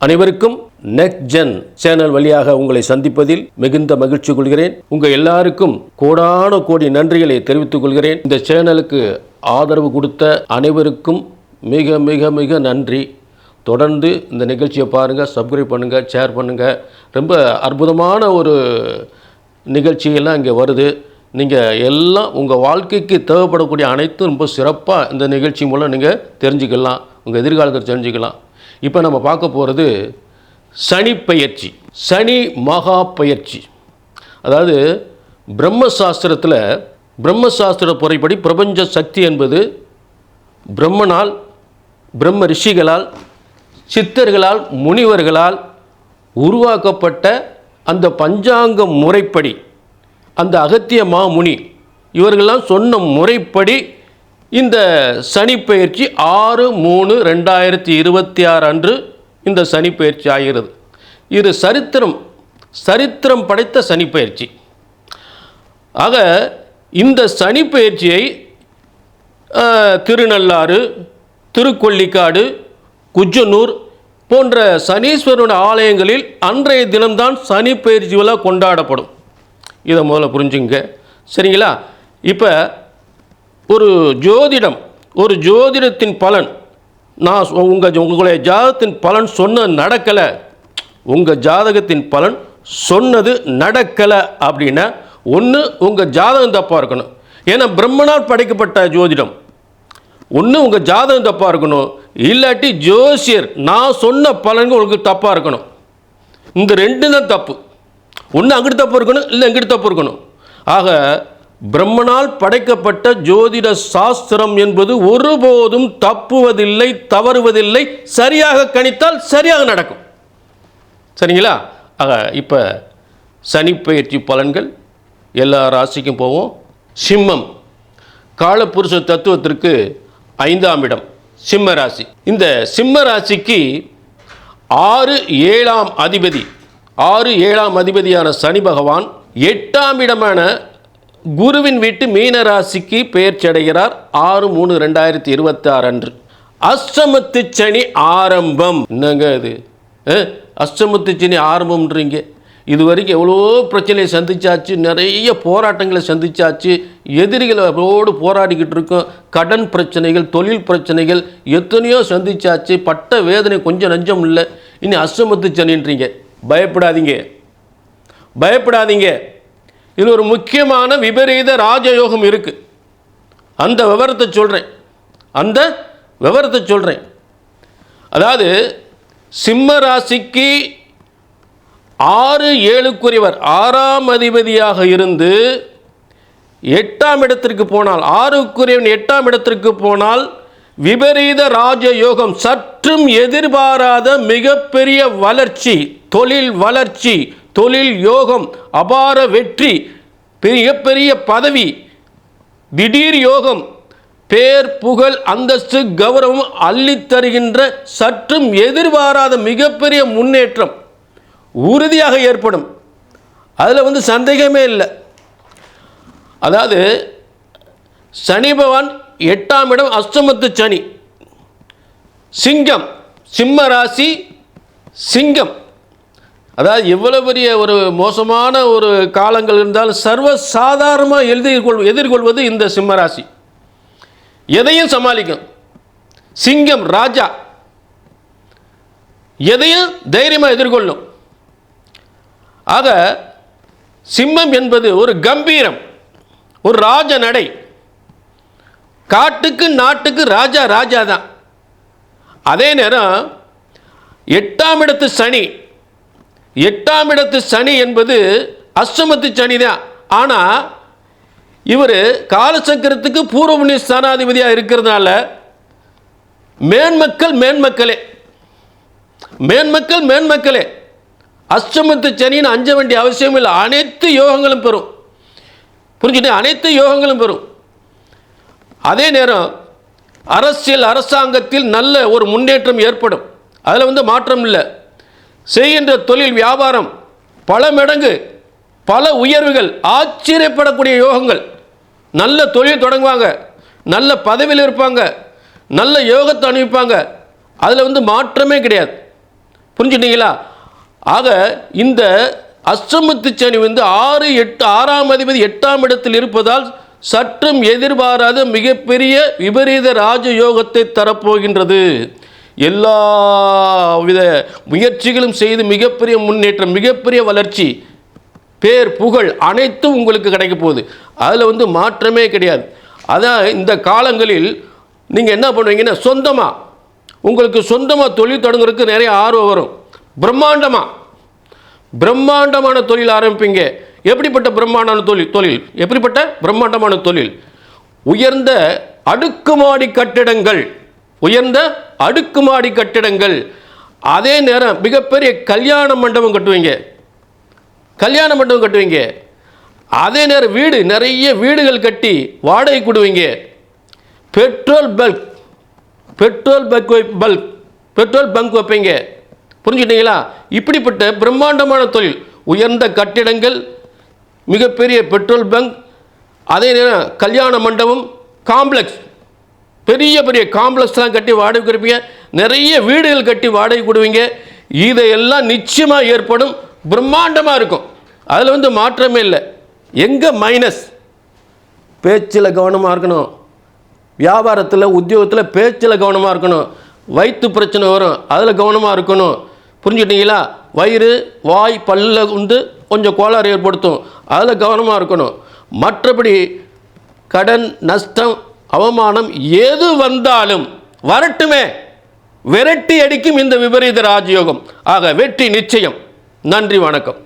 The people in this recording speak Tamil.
அனைவருக்கும் நெக்ஸ்ட் ஜென் சேனல் வழியாக உங்களை சந்திப்பதில் மிகுந்த மகிழ்ச்சி கொள்கிறேன். உங்கள் எல்லாருக்கும் கோடான கோடி நன்றிகளை தெரிவித்துக் கொள்கிறேன். இந்த சேனலுக்கு ஆதரவு கொடுத்த அனைவருக்கும் மிக மிக மிக நன்றி. தொடர்ந்து இந்த நிகழ்ச்சியை பாருங்கள், சப்ஸ்கிரைப் பண்ணுங்கள், ஷேர் பண்ணுங்கள். ரொம்ப அற்புதமான ஒரு நிகழ்ச்சியெல்லாம் இங்கே வருது. நீங்கள் எல்லாம் உங்கள் வாழ்க்கைக்கு தேவைப்படக்கூடிய அனைத்தும் ரொம்ப சிறப்பாக இந்த நிகழ்ச்சி மூலம் நீங்கள் தெரிஞ்சுக்கலாம், உங்கள் எதிர்காலத்தை தெரிஞ்சுக்கலாம். இப்போ நம்ம பார்க்க போகிறது சனி பயிற்சி, சனி மகா பயிற்சி. அதாவது பிரம்மசாஸ்திர முறைப்படி பிரபஞ்ச சக்தி என்பது பிரம்மனால், பிரம்ம ரிஷிகளால், சித்தர்களால், முனிவர்களால் உருவாக்கப்பட்ட அந்த பஞ்சாங்க முறைப்படி, அந்த அகத்திய மாமுனி இவர்களெல்லாம் சொன்ன முறைப்படி இந்த சனி பயிற்சி 6/3/2026 அன்று இந்த சனி பயிற்சி ஆகிறது. இது சரித்திரம் படைத்த சனி பயிற்சி. ஆக இந்த சனி பயிற்சியை திருநள்ளாறு, திருக்கொள்ளிக்காடு, குஜனூர் போன்ற சனீஸ்வரனுடைய ஆலயங்களில் அன்றைய தினம்தான் சனி பயிற்சி விழா கொண்டாடப்படும். இதை முதல்ல புரிஞ்சுங்க, சரிங்களா? இப்போ ஒரு ஜோதிடத்தின் பலன், நான் உங்களுடைய ஜாதகத்தின் பலன் சொன்ன நடக்கலை, உங்கள் ஜாதகத்தின் பலன் சொன்னது நடக்கலை அப்படின்னா ஒன்று உங்கள் ஜாதகம் தப்பாக இருக்கணும். ஏன்னா பிரம்மனால் படைக்கப்பட்ட ஜோதிடம். ஒன்று உங்கள் ஜாதகம் தப்பாக இருக்கணும், இல்லாட்டி ஜோசியர் நான் சொன்ன பலன்கள் உங்களுக்கு தப்பாக இருக்கணும். இந்த ரெண்டு தான் தப்பு. ஒன்று அங்கிட்டு தப்பு இருக்கணும், இல்லை இங்கிட்டு தப்பு இருக்கணும். ஆக பிரம்மனால் படைக்கப்பட்ட ஜோதிட சாஸ்திரம் என்பது ஒருபோதும் தப்புவதில்லை, தவறுவதில்லை. சரியாக கணித்தால் சரியாக நடக்கும், சரிங்களா? ஆக இப்போ சனி பயிற்சி பலன்கள் எல்லா ராசிக்கும் போவோம். சிம்மம், காலபுருஷ தத்துவத்திற்கு 5ஆம் இடம் சிம்ம ராசி. இந்த சிம்ம ராசிக்கு 6/7 அதிபதியான சனி பகவான் 8ஆம் இடமான குருவின் வீட்டு மீன ராசிக்கு பெயர்ச்சி அடைகிறார் 6/3/2026 அன்று. அஷ்டமத்து சனி ஆரம்பம். என்னங்க இது அஷ்டமத்து சனி ஆரம்பம்ன்றீங்க? இது வரைக்கும் எவ்வளோ பிரச்சனையை சந்திச்சாச்சு, நிறைய போராட்டங்களை சந்திச்சாச்சு, எதிரிகளோடு போராடிக்கிட்டு இருக்கோம். கடன் பிரச்சனைகள், தொழில் பிரச்சனைகள் எத்தனையோ சந்திச்சாச்சு. பட்ட வேதனை கொஞ்சம் நஞ்சம் இல்லை. இனி அஷ்டமத்து சனின்றீங்க. பயப்படாதீங்க. இதில் ஒரு முக்கியமான விபரீத ராஜயோகம் இருக்குது. அந்த விவரத்தை சொல்கிறேன். அதாவது சிம்ம ராசிக்கு 6/7க்குரியவர் 6ஆம் அதிபதியாக இருந்து 8ஆம் இடத்திற்கு போனால், 6க்குரியவன் 8ஆம் இடத்திற்கு போனால் விபரீத ராஜயோகம், சற்றும் எதிர்பாராத மிகப்பெரிய வளர்ச்சி, தொழில் வளர்ச்சி, தொழில் யோகம், அபார வெற்றி, பெரிய பதவி, திடீர் யோகம், பேர், புகழ், அந்தஸ்து, கௌரவம் அள்ளித்தருகின்ற சற்றும் எதிர்பாராத மிகப்பெரிய முன்னேற்றம் உறுதியாக ஏற்படும். அதில் சந்தேகமே இல்லை. அதாவது சனி பகவான் 8ஆம் இடம் அஷ்டமத்து சனி, சிங்கம், சிம்ம ராசி சிங்கம். அதாவது எவ்வளவு பெரிய ஒரு மோசமான ஒரு காலங்கள் இருந்தாலும் சர்வசாதாரணமாக எதிர்கொள்வது இந்த சிம்ம ராசி. எதையும் சமாளிக்கும். சிங்கம் ராஜா, எதையும் தைரியமாக எதிர்கொள்ளும். ஆக சிம்மம் என்பது ஒரு கம்பீரம், ஒரு ராஜ நடை. காட்டுக்கு நாட்டுக்கு ராஜா தான். அதே நேரம் 8ஆம் இடத்து சனி என்பது அஷ்டமத்து சனி தான். ஆனால் இவர் காலசக்கரத்துக்கு பூர்வ புண்ணிய ஸ்தானாதிபதியாக இருக்கிறதுனால மேன்மக்களே அஷ்டமத்து சனின்னு அஞ்ச வேண்டிய அவசியம் இல்லை. அனைத்து யோகங்களும் பெறும். புரிஞ்சுட்டு அனைத்து யோகங்களும் பெறும். அதே நேரம் அரசாங்கத்தில் நல்ல ஒரு முன்னேற்றம் ஏற்படும். அதில் மாற்றம் இல்லை. செய்கின்ற தொழில் வியாபாரம் பல மடங்கு, பல உயர்வுகள், ஆச்சரியப்படக்கூடிய யோகங்கள். நல்ல தொழில் தொடங்குவாங்க, நல்ல பதவியில் இருப்பாங்க, நல்ல யோகத்தை அனுப்பிப்பாங்க. அதில் மாற்றமே கிடையாது. புரிஞ்சுட்டீங்களா? ஆக இந்த அஷ்டமத்து சனி வந்து 6ஆம் அதிபதி 8ஆம் இடத்தில் இருப்பதால் சற்றும் எதிர்பாராத மிகப்பெரிய விபரீத ராஜயோகத்தை தரப்போகின்றது. எல்லா வித முயற்சிகளும் செய்து மிகப்பெரிய முன்னேற்றம், மிகப்பெரிய வளர்ச்சி, பேர் புகழ் அனைத்தும் உங்களுக்கு கிடைக்க போகுது. அதில் வந்து மாற்றமே கிடையாது. அதான் இந்த காலங்களில் நீங்கள் என்ன பண்ணுவீங்கன்னா, உங்களுக்கு சொந்தமாக தொழில் தொடங்குறதுக்கு நிறைய ஆர்வம் வரும். பிரம்மாண்டமான தொழில் ஆரம்பிப்பீங்க. எப்படிப்பட்ட பிரம்மாண்டமான தொழில்? எப்படிப்பட்ட பிரம்மாண்டமான தொழில்? உயர்ந்த அடுக்குமாடி கட்டிடங்கள், அதே நேரம் மிகப்பெரிய கல்யாண மண்டபம் கட்டுவீங்க. அதே நேரம் நிறைய வீடுகள் கட்டி வாடகை கொடுவீங்க. பெட்ரோல் பங்க் வைப்பீங்க. புரிஞ்சுட்டீங்களா? இப்படிப்பட்ட பிரம்மாண்டமான தொழில், உயர்ந்த கட்டிடங்கள், மிகப்பெரிய பெட்ரோல் பங்க், அதே நேரம் கல்யாண மண்டபம், காம்ப்ளெக்ஸ், பெரிய காம்ப்ளெக்ஸ்லாம் கட்டி வாடகை கொடுப்பீங்க. நிறைய வீடுகள் கட்டி வாடகை கொடுவீங்க. இதையெல்லாம் நிச்சயமாக ஏற்படும். பிரம்மாண்டமாக இருக்கும். அதில் வந்து மாற்றமே இல்லை. எங்கே மைனஸ்? பேச்சில் கவனமாக இருக்கணும். வியாபாரத்தில், உத்தியோகத்தில் பேச்சில் கவனமாக இருக்கணும். வயிற்று பிரச்சனை வரும், அதில் கவனமாக இருக்கணும். புரிஞ்சுட்டீங்களா? வயிறு, வாய், பல்ல வந்து கொஞ்சம் கோளாறு ஏற்படுத்தும், அதில் கவனமாக இருக்கணும். மற்றபடி கடன், நஷ்டம், அவமானம் எது வந்தாலும் வரட்டுமே, விரட்டி அடிக்கும் இந்த விபரீத ராஜயோகம். ஆக வெற்றி நிச்சயம். நன்றி, வணக்கம்.